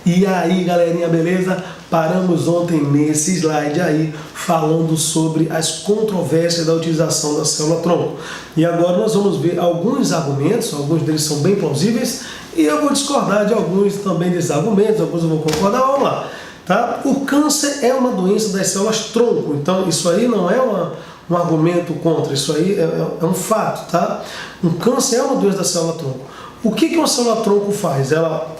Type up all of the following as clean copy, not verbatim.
E aí, galerinha, beleza? Paramos ontem nesse slide aí falando sobre as controvérsias da utilização da célula-tronco. E agora nós vamos ver alguns argumentos, alguns deles são bem plausíveis, e eu vou discordar de alguns também desses argumentos, alguns eu vou concordar, vamos lá. Tá? O câncer é uma doença das células-tronco, então isso aí não é um argumento contra, isso aí é um fato, tá? Um câncer é uma doença da célula-tronco. O que uma célula-tronco faz? Ela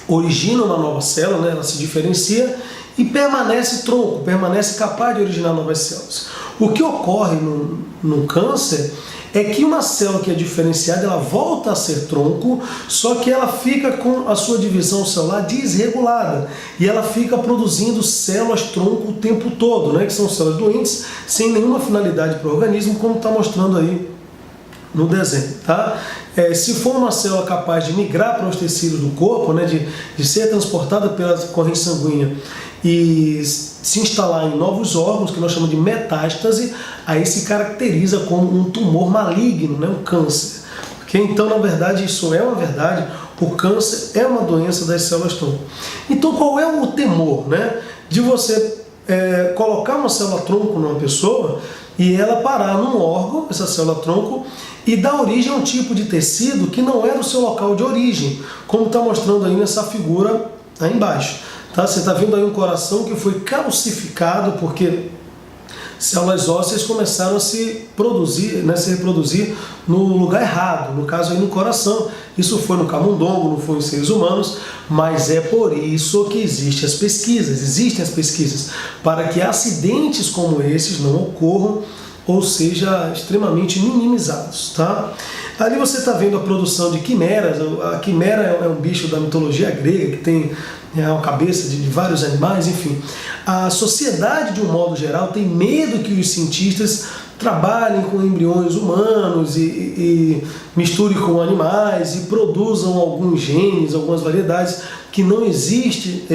origina uma nova célula, né? Ela se diferencia e permanece tronco, permanece capaz de originar novas células. O que ocorre no câncer é que uma célula que é diferenciada, ela volta a ser tronco, só que ela fica com a sua divisão celular desregulada e ela fica produzindo células tronco o tempo todo, né? Que são células doentes, sem nenhuma finalidade para o organismo, como está mostrando aí no desenho, tá? Se for uma célula capaz de migrar para os tecidos do corpo, né, de ser transportada pela corrente sanguínea e se instalar em novos órgãos, que nós chamamos de metástase, aí se caracteriza como um tumor maligno, né, um câncer. Okay? Então, na verdade, isso é uma verdade, o câncer é uma doença das células-tronco. Então, qual é o temor, né, de você colocar uma célula-tronco numa pessoa e ela parar num órgão, essa célula-tronco, e dar origem a um tipo de tecido que não é do seu local de origem, como está mostrando aí nessa figura aí embaixo. Tá? Você está vendo aí um coração que foi calcificado porque células ósseas começaram a se reproduzir no lugar errado, no caso aí no coração. Isso foi no camundongo, não foi em seres humanos, mas é por isso que existem as pesquisas, para que acidentes como esses não ocorram, ou seja, extremamente minimizados, tá? Ali você está vendo a produção de quimeras. A quimera é um bicho da mitologia grega que tem uma cabeça de vários animais, enfim. A sociedade, de um modo geral, tem medo que os cientistas trabalhem com embriões humanos e misturem com animais e produzam alguns genes, algumas variedades que não existe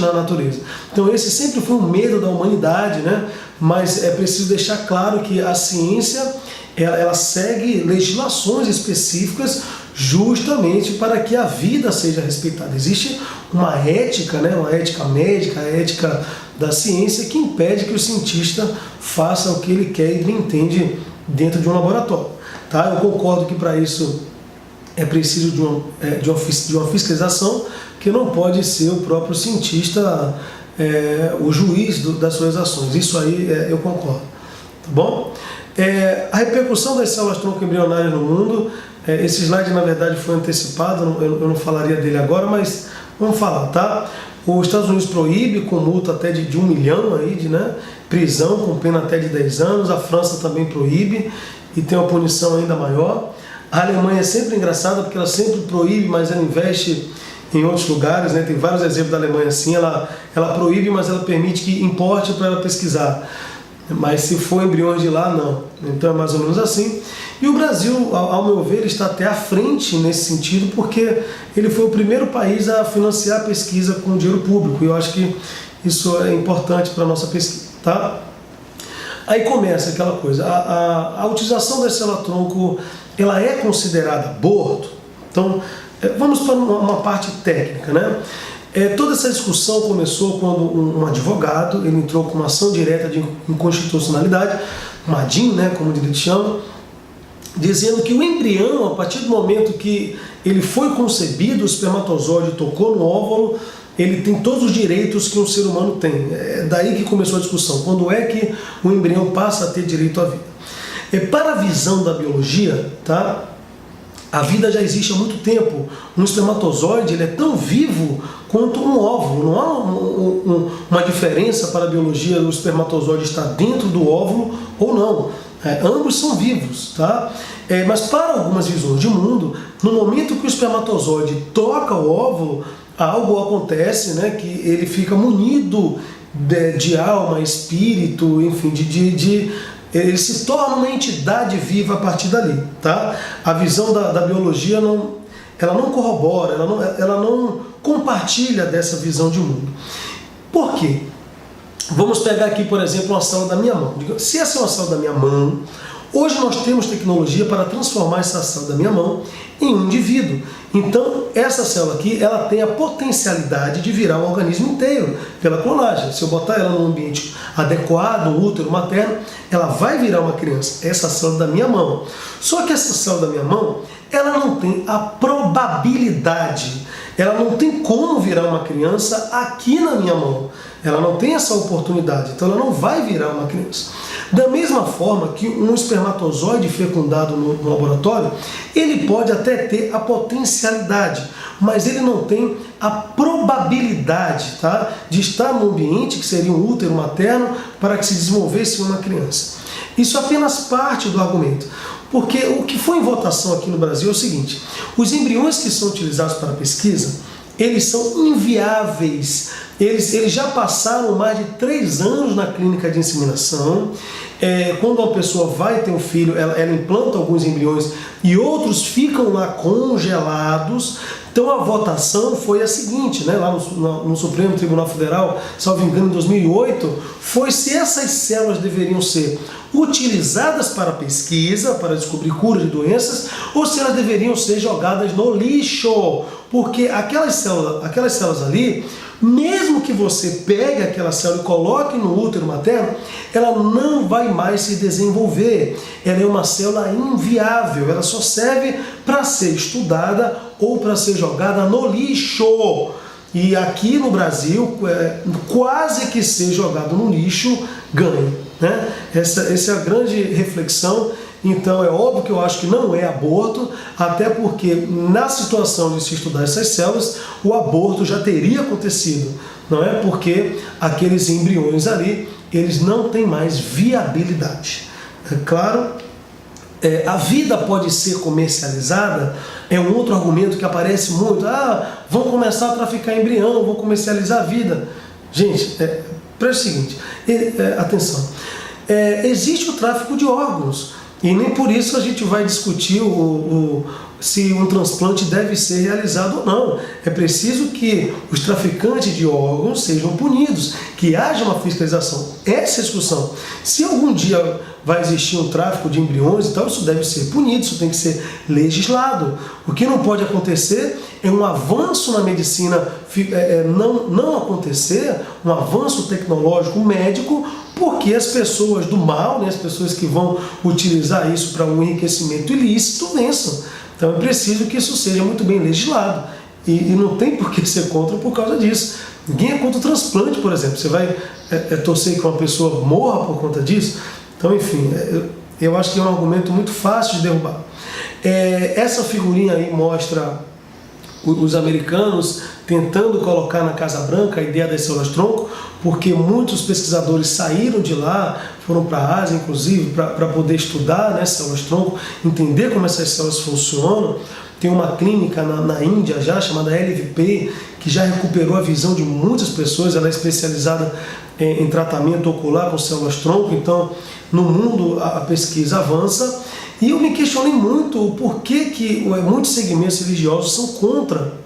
na natureza. Então esse sempre foi um medo da humanidade, né? Mas é preciso deixar claro que a ciência ela segue legislações específicas justamente para que a vida seja respeitada. Existe uma ética, né? Uma ética médica, a ética da ciência que impede que o cientista faça o que ele quer e ele entende dentro de um laboratório. Tá? Eu concordo que para isso é preciso de uma fiscalização, que não pode ser o próprio cientista o juiz das suas ações. Isso aí eu concordo. Tá bom? A repercussão das células-tronco embrionárias no mundo, esse slide na verdade foi antecipado, eu não falaria dele agora, mas vamos falar, tá? Os Estados Unidos proíbe com multa até de 1 milhão, aí, prisão com pena até de 10 anos, a França também proíbe e tem uma punição ainda maior. A Alemanha é sempre engraçada porque ela sempre proíbe, mas ela investe em outros lugares, né? Tem vários exemplos da Alemanha assim, ela proíbe, mas ela permite que importe para ela pesquisar. Mas se for embriões de lá, não. Então é mais ou menos assim. E o Brasil, ao meu ver, está até à frente nesse sentido, porque ele foi o primeiro país a financiar a pesquisa com dinheiro público. E eu acho que isso é importante para a nossa pesquisa, tá? Aí começa aquela coisa, a utilização da célula-tronco, ela é considerada aborto? Então, vamos para uma parte técnica, né? Toda essa discussão começou quando um advogado, ele entrou com uma ação direta de inconstitucionalidade, uma DIN, né, como eles chamam, dizendo que o embrião, a partir do momento que ele foi concebido, o espermatozoide tocou no óvulo, ele tem todos os direitos que um ser humano tem. É daí que começou a discussão. Quando é que o embrião passa a ter direito à vida? Para a visão da biologia, tá? A vida já existe há muito tempo. Um espermatozoide ele é tão vivo quanto um óvulo. Não há uma diferença para a biologia do espermatozoide estar dentro do óvulo ou não. Ambos são vivos, tá? Mas para algumas visões de mundo, no momento que o espermatozoide toca o óvulo, algo acontece, né, que ele fica munido de alma, espírito, enfim, ele se torna uma entidade viva a partir dali, tá? A visão da biologia ela não corrobora, ela não compartilha dessa visão de mundo. Por quê? Vamos pegar aqui, por exemplo, uma célula da minha mão. Se essa é uma célula da minha mão, Hoje nós temos tecnologia para transformar essa célula da minha mão em um indivíduo. Então, essa célula aqui, ela tem a potencialidade de virar um organismo inteiro pela clonagem. Se eu botar ela num ambiente adequado, no útero materno, ela vai virar uma criança. Essa célula da minha mão. Só que essa célula da minha mão, ela não tem a probabilidade, ela não tem como virar uma criança aqui na minha mão. Ela não tem essa oportunidade, então ela não vai virar uma criança. Da mesma forma que um espermatozoide fecundado no laboratório, ele pode até ter a potencialidade, mas ele não tem a probabilidade, tá, de estar no ambiente que seria um útero materno para que se desenvolvesse uma criança. Isso é apenas parte do argumento. Porque o que foi em votação aqui no Brasil é o seguinte: os embriões que são utilizados para pesquisa, eles são inviáveis. Eles já passaram mais de 3 anos na clínica de inseminação. Quando uma pessoa vai ter um filho, ela implanta alguns embriões e outros ficam lá congelados. Então a votação foi a seguinte, né, lá no Supremo Tribunal Federal, salvo engano, em 2008, foi se essas células deveriam ser utilizadas para pesquisa, para descobrir curas de doenças, ou se elas deveriam ser jogadas no lixo. Porque aquelas células ali, mesmo que você pegue aquela célula e coloque no útero materno, ela não vai mais se desenvolver. Ela é uma célula inviável, ela só serve para ser estudada ou para ser jogada no lixo. E aqui no Brasil, quase que ser jogado no lixo ganha, né? Essa é a grande reflexão. Então é óbvio que eu acho que não é aborto, até porque na situação de se estudar essas células, o aborto já teria acontecido, não é? Porque aqueles embriões ali, eles não têm mais viabilidade. É claro, a vida pode ser comercializada, é um outro argumento que aparece muito. Vão começar a traficar embrião, vão comercializar a vida. Gente, preste o seguinte, atenção, existe o tráfico de órgãos. E nem por isso a gente vai discutir se um transplante deve ser realizado ou não. É preciso que os traficantes de órgãos sejam punidos, que haja uma fiscalização. Essa é a discussão. Se algum dia vai existir um tráfico de embriões e tal, isso deve ser punido, isso tem que ser legislado. O que não pode acontecer é um avanço na medicina, não acontecer um avanço tecnológico médico, porque as pessoas do mal, né, as pessoas que vão utilizar isso para um enriquecimento ilícito, vençam. Então é preciso que isso seja muito bem legislado. E não tem por que ser contra por causa disso. Ninguém é contra o transplante, por exemplo. Você vai torcer que uma pessoa morra por conta disso? Então, enfim, eu acho que é um argumento muito fácil de derrubar. Essa figurinha aí mostra os americanos tentando colocar na Casa Branca a ideia das células-tronco, porque muitos pesquisadores saíram de lá, foram para a Ásia, inclusive, para poder estudar, né, células-tronco, entender como essas células funcionam. Tem uma clínica na Índia já, chamada LVP, que já recuperou a visão de muitas pessoas. Ela é especializada em tratamento ocular com células-tronco. Então, no mundo, a pesquisa avança. E eu me questionei muito o porquê que muitos segmentos religiosos são contra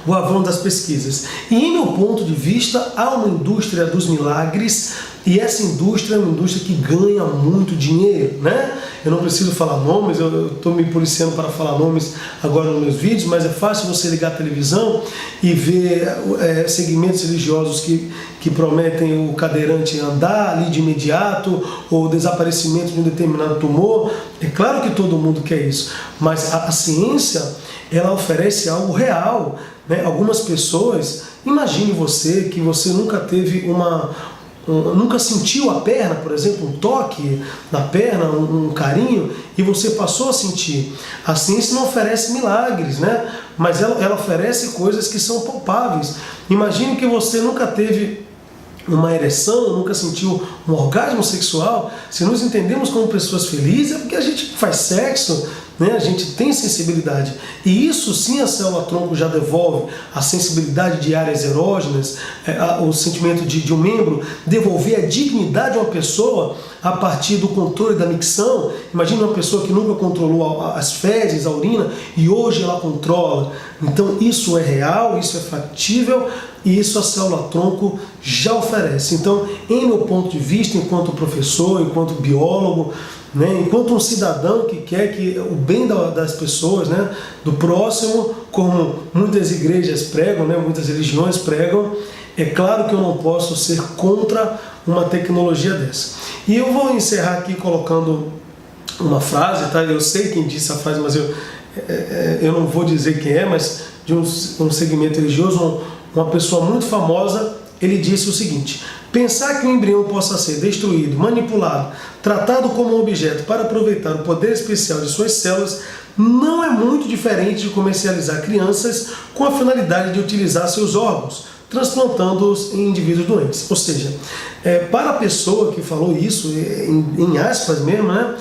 o avanço das pesquisas. E, em meu ponto de vista, há uma indústria dos milagres, e essa indústria é uma indústria que ganha muito dinheiro, né? Eu não preciso falar nomes, eu estou me policiando para falar nomes agora nos meus vídeos, mas é fácil você ligar a televisão e ver segmentos religiosos que prometem o cadeirante andar ali de imediato, ou o desaparecimento de um determinado tumor. É claro que todo mundo quer isso, mas a ciência, ela oferece algo real, né? Algumas pessoas, imagine você que você nunca teve nunca sentiu a perna, por exemplo, um toque na perna, um carinho, e você passou a sentir. A ciência não oferece milagres, né? Mas ela oferece coisas que são palpáveis. Imagine que você nunca teve uma ereção, nunca sentiu um orgasmo sexual. Se nos entendemos como pessoas felizes, é porque a gente faz sexo, né? A gente tem sensibilidade. E isso sim a célula-tronco já devolve, a sensibilidade de áreas erógenas, o sentimento de um membro, devolver a dignidade de uma pessoa a partir do controle da micção. Imagina uma pessoa que nunca controlou as fezes, a urina, e hoje ela controla. Então isso é real, isso é factível. e isso a célula-tronco já oferece. Então, em meu ponto de vista, enquanto professor, enquanto biólogo, né, enquanto um cidadão que quer que o bem das pessoas, né, do próximo, como muitas igrejas pregam, né, muitas religiões pregam, é claro que eu não posso ser contra uma tecnologia dessa. E eu vou encerrar aqui colocando uma frase, tá? Eu sei quem disse a frase, mas eu não vou dizer quem é, mas de um segmento religioso, uma pessoa muito famosa, ele disse o seguinte: pensar que o embrião possa ser destruído, manipulado, tratado como um objeto para aproveitar o poder especial de suas células não é muito diferente de comercializar crianças com a finalidade de utilizar seus órgãos, transplantando-os em indivíduos doentes. Ou seja, para a pessoa que falou isso, em aspas mesmo, né,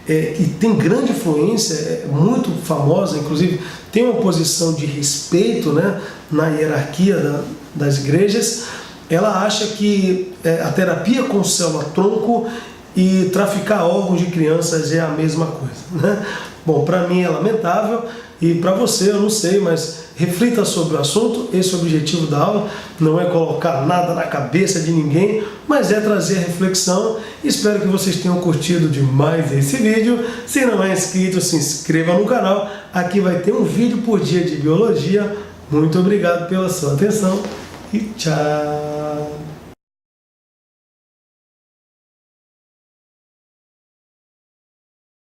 que tem grande influência, muito famosa, inclusive tem uma posição de respeito, né, na hierarquia das igrejas, ela acha que a terapia com célula-tronco e traficar órgãos de crianças é a mesma coisa, né? Bom, para mim é lamentável e para você eu não sei, mas reflita sobre o assunto. Esse é o objetivo da aula, não é colocar nada na cabeça de ninguém, mas é trazer a reflexão. Espero que vocês tenham curtido demais esse vídeo. Se não é inscrito, se inscreva no canal. Aqui vai ter um vídeo por dia de biologia. Muito obrigado pela sua atenção e tchau!